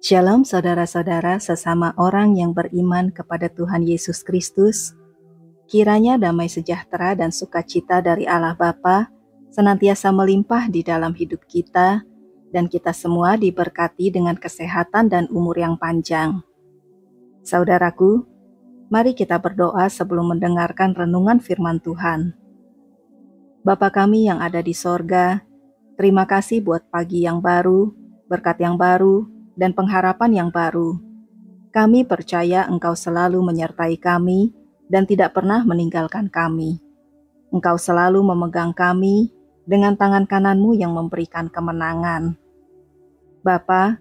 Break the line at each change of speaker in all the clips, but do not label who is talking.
Shalom saudara-saudara sesama orang yang beriman kepada Tuhan Yesus Kristus. Kiranya damai sejahtera dan sukacita dari Allah Bapa senantiasa melimpah di dalam hidup kita, dan kita semua diberkati dengan kesehatan dan umur yang panjang. Saudaraku, mari kita berdoa sebelum mendengarkan renungan firman Tuhan. Bapa kami yang ada di sorga, terima kasih buat pagi yang baru, berkat yang baru, dan pengharapan yang baru. Kami percaya Engkau selalu menyertai kami dan tidak pernah meninggalkan kami. Engkau selalu memegang kami dengan tangan kanan-Mu yang memberikan kemenangan. Bapa,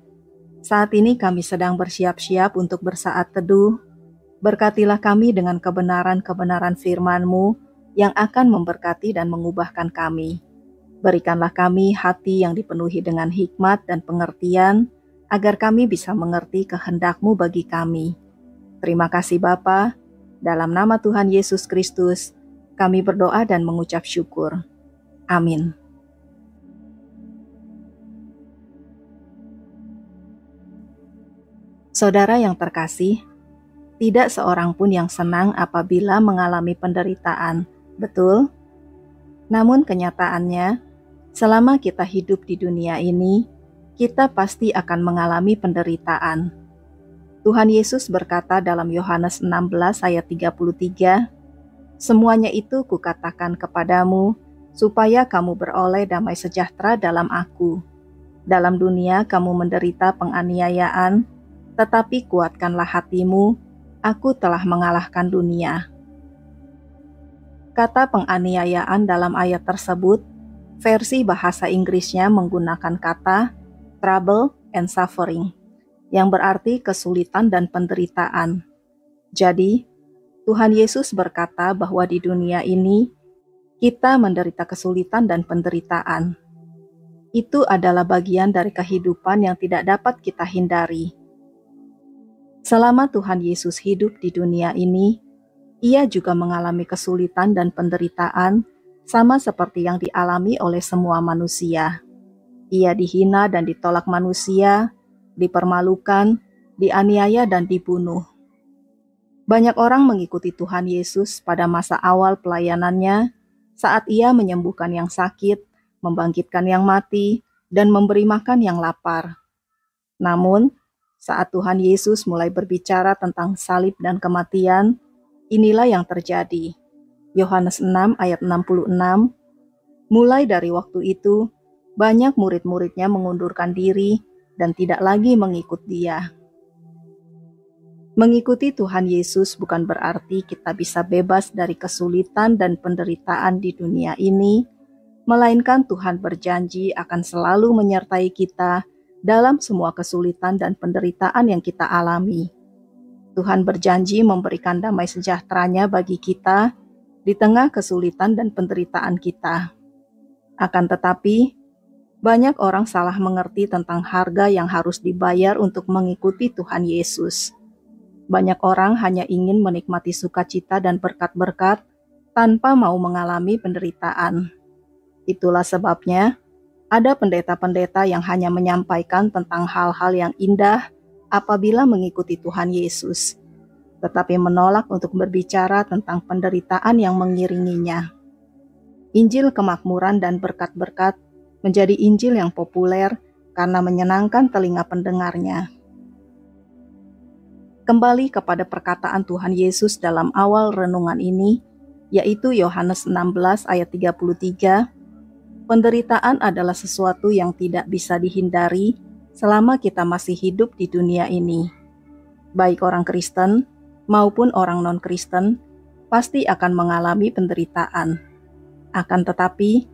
saat ini kami sedang bersiap-siap untuk bersaat teduh. Berkatilah kami dengan kebenaran-kebenaran firman-Mu yang akan memberkati dan mengubahkan kami. Berikanlah kami hati yang dipenuhi dengan hikmat dan pengertian, agar kami bisa mengerti kehendak-Mu bagi kami. Terima kasih Bapa, dalam nama Tuhan Yesus Kristus, kami berdoa dan mengucap syukur. Amin. Saudara yang terkasih, tidak seorang pun yang senang apabila mengalami penderitaan, betul? Namun kenyataannya, selama kita hidup di dunia ini, kita pasti akan mengalami penderitaan. Tuhan Yesus berkata dalam Yohanes 16 ayat 33, "Semuanya itu kukatakan kepadamu, supaya kamu beroleh damai sejahtera dalam Aku. Dalam dunia kamu menderita penganiayaan, tetapi kuatkanlah hatimu, Aku telah mengalahkan dunia." Kata penganiayaan dalam ayat tersebut, versi bahasa Inggrisnya menggunakan kata trouble and suffering, yang berarti kesulitan dan penderitaan. Jadi, Tuhan Yesus berkata bahwa di dunia ini, kita menderita kesulitan dan penderitaan. Itu adalah bagian dari kehidupan yang tidak dapat kita hindari. Selama Tuhan Yesus hidup di dunia ini, Ia juga mengalami kesulitan dan penderitaan sama seperti yang dialami oleh semua manusia. Ia dihina dan ditolak manusia, dipermalukan, dianiaya dan dibunuh. Banyak orang mengikuti Tuhan Yesus pada masa awal pelayanannya, saat Ia menyembuhkan yang sakit, membangkitkan yang mati, dan memberi makan yang lapar. Namun, saat Tuhan Yesus mulai berbicara tentang salib dan kematian, inilah yang terjadi. Yohanes 6 ayat 66, mulai dari waktu itu, banyak murid-muridnya mengundurkan diri dan tidak lagi mengikut Dia. Mengikuti Tuhan Yesus bukan berarti kita bisa bebas dari kesulitan dan penderitaan di dunia ini, melainkan Tuhan berjanji akan selalu menyertai kita dalam semua kesulitan dan penderitaan yang kita alami. Tuhan berjanji memberikan damai sejahtera-Nya bagi kita di tengah kesulitan dan penderitaan kita. Akan tetapi, banyak orang salah mengerti tentang harga yang harus dibayar untuk mengikuti Tuhan Yesus. Banyak orang hanya ingin menikmati sukacita dan berkat-berkat tanpa mau mengalami penderitaan. Itulah sebabnya, ada pendeta-pendeta yang hanya menyampaikan tentang hal-hal yang indah apabila mengikuti Tuhan Yesus, tetapi menolak untuk berbicara tentang penderitaan yang mengiringinya. Injil kemakmuran dan berkat-berkat menjadi Injil yang populer karena menyenangkan telinga pendengarnya. Kembali kepada perkataan Tuhan Yesus dalam awal renungan ini, yaitu Yohanes 16 ayat 33, penderitaan adalah sesuatu yang tidak bisa dihindari selama kita masih hidup di dunia ini. Baik orang Kristen maupun orang non-Kristen pasti akan mengalami penderitaan. Akan tetapi,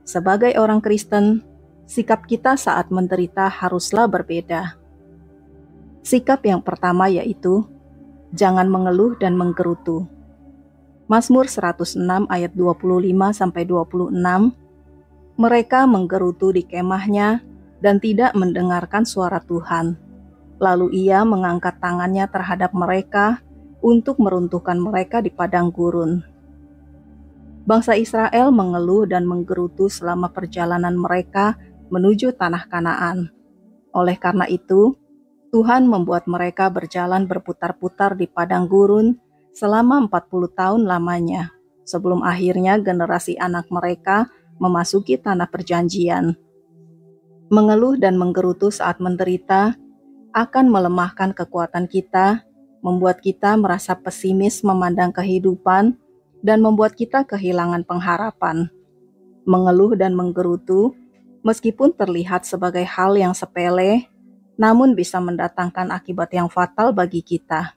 sebagai orang Kristen, sikap kita saat menderita haruslah berbeda. Sikap yang pertama yaitu, jangan mengeluh dan menggerutu. Mazmur 106 ayat 25-26, mereka menggerutu di kemahnya dan tidak mendengarkan suara Tuhan. Lalu Ia mengangkat tangannya terhadap mereka untuk meruntuhkan mereka di padang gurun. Bangsa Israel mengeluh dan menggerutu selama perjalanan mereka menuju tanah Kanaan. Oleh karena itu, Tuhan membuat mereka berjalan berputar-putar di padang gurun selama 40 tahun lamanya, sebelum akhirnya generasi anak mereka memasuki tanah perjanjian. Mengeluh dan menggerutu saat menderita akan melemahkan kekuatan kita, membuat kita merasa pesimis memandang kehidupan, dan membuat kita kehilangan pengharapan. Mengeluh dan menggerutu, meskipun terlihat sebagai hal yang sepele, namun bisa mendatangkan akibat yang fatal bagi kita.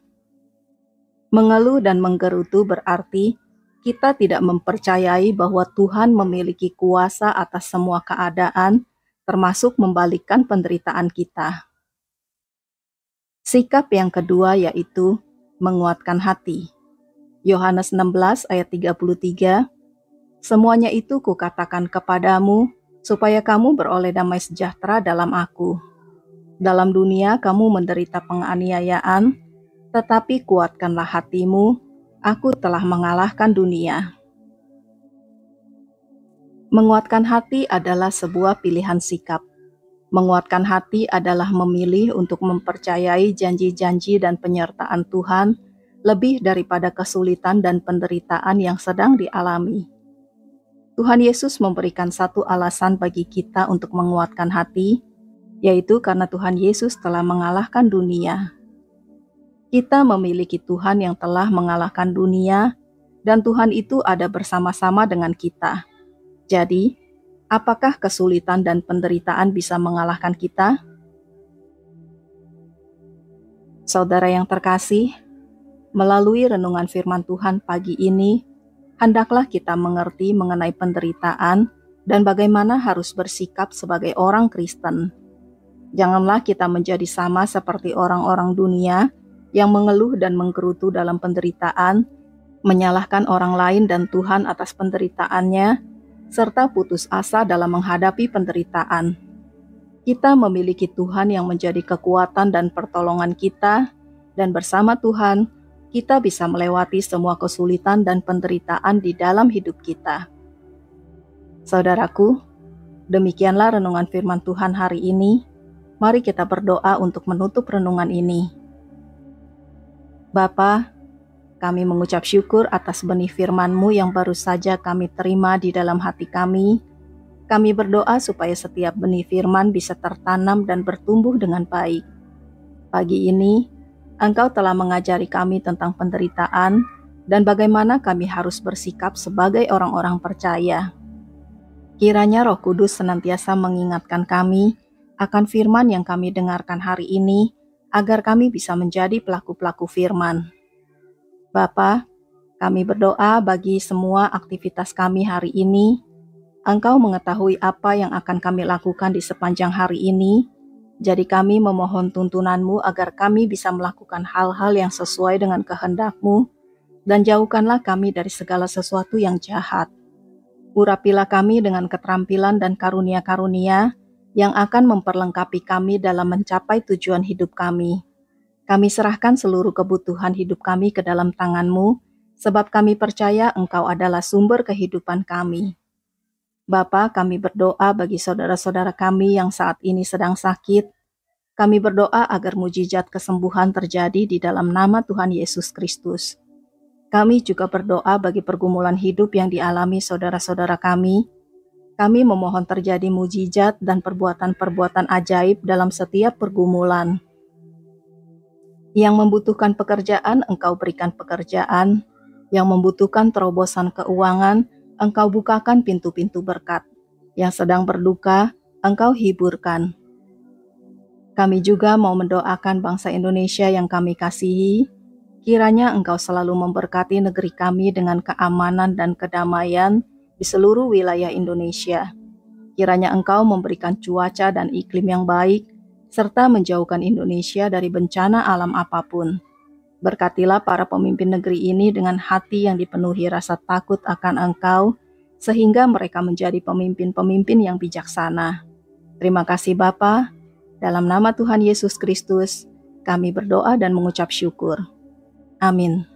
Mengeluh dan menggerutu berarti kita tidak mempercayai bahwa Tuhan memiliki kuasa atas semua keadaan, termasuk membalikkan penderitaan kita. Sikap yang kedua yaitu menguatkan hati. Yohanes 16 ayat 33, semuanya itu kukatakan kepadamu, supaya kamu beroleh damai sejahtera dalam aku. Dalam dunia kamu menderita penganiayaan, tetapi kuatkanlah hatimu, aku telah mengalahkan dunia. Menguatkan hati adalah sebuah pilihan sikap. Menguatkan hati adalah memilih untuk mempercayai janji-janji dan penyertaan Tuhan lebih daripada kesulitan dan penderitaan yang sedang dialami. Tuhan Yesus memberikan satu alasan bagi kita untuk menguatkan hati, yaitu karena Tuhan Yesus telah mengalahkan dunia. Kita memiliki Tuhan yang telah mengalahkan dunia, dan Tuhan itu ada bersama-sama dengan kita. Jadi, apakah kesulitan dan penderitaan bisa mengalahkan kita? Saudara yang terkasih, melalui renungan firman Tuhan pagi ini, hendaklah kita mengerti mengenai penderitaan dan bagaimana harus bersikap sebagai orang Kristen. Janganlah kita menjadi sama seperti orang-orang dunia yang mengeluh dan menggerutu dalam penderitaan, menyalahkan orang lain dan Tuhan atas penderitaannya, serta putus asa dalam menghadapi penderitaan. Kita memiliki Tuhan yang menjadi kekuatan dan pertolongan kita, dan bersama Tuhan, kita bisa melewati semua kesulitan dan penderitaan di dalam hidup kita. Saudaraku, demikianlah renungan firman Tuhan hari ini. Mari kita berdoa untuk menutup renungan ini. Bapa, kami mengucap syukur atas benih firman-Mu yang baru saja kami terima di dalam hati kami. Kami berdoa supaya setiap benih firman bisa tertanam dan bertumbuh dengan baik. Pagi ini, Engkau telah mengajari kami tentang penderitaan dan bagaimana kami harus bersikap sebagai orang-orang percaya. Kiranya Roh Kudus senantiasa mengingatkan kami akan firman yang kami dengarkan hari ini, agar kami bisa menjadi pelaku-pelaku firman. Bapa, kami berdoa bagi semua aktivitas kami hari ini. Engkau mengetahui apa yang akan kami lakukan di sepanjang hari ini. Jadi kami memohon tuntunan-Mu agar kami bisa melakukan hal-hal yang sesuai dengan kehendak-Mu, dan jauhkanlah kami dari segala sesuatu yang jahat. Urapilah kami dengan keterampilan dan karunia-karunia yang akan memperlengkapi kami dalam mencapai tujuan hidup kami. Kami serahkan seluruh kebutuhan hidup kami ke dalam tangan-Mu, sebab kami percaya Engkau adalah sumber kehidupan kami. Bapa, kami berdoa bagi saudara-saudara kami yang saat ini sedang sakit. Kami berdoa agar mujizat kesembuhan terjadi di dalam nama Tuhan Yesus Kristus. Kami juga berdoa bagi pergumulan hidup yang dialami saudara-saudara kami. Kami memohon terjadi mujizat dan perbuatan-perbuatan ajaib dalam setiap pergumulan. Yang membutuhkan pekerjaan, Engkau berikan pekerjaan. Yang membutuhkan terobosan keuangan, Engkau bukakan pintu-pintu berkat. Yang sedang berduka, Engkau hiburkan. Kami juga mau mendoakan bangsa Indonesia yang kami kasihi. Kiranya Engkau selalu memberkati negeri kami dengan keamanan dan kedamaian di seluruh wilayah Indonesia. Kiranya Engkau memberikan cuaca dan iklim yang baik, serta menjauhkan Indonesia dari bencana alam apapun. Berkatilah para pemimpin negeri ini dengan hati yang dipenuhi rasa takut akan Engkau, sehingga mereka menjadi pemimpin-pemimpin yang bijaksana. Terima kasih Bapa, dalam nama Tuhan Yesus Kristus, kami berdoa dan mengucap syukur. Amin.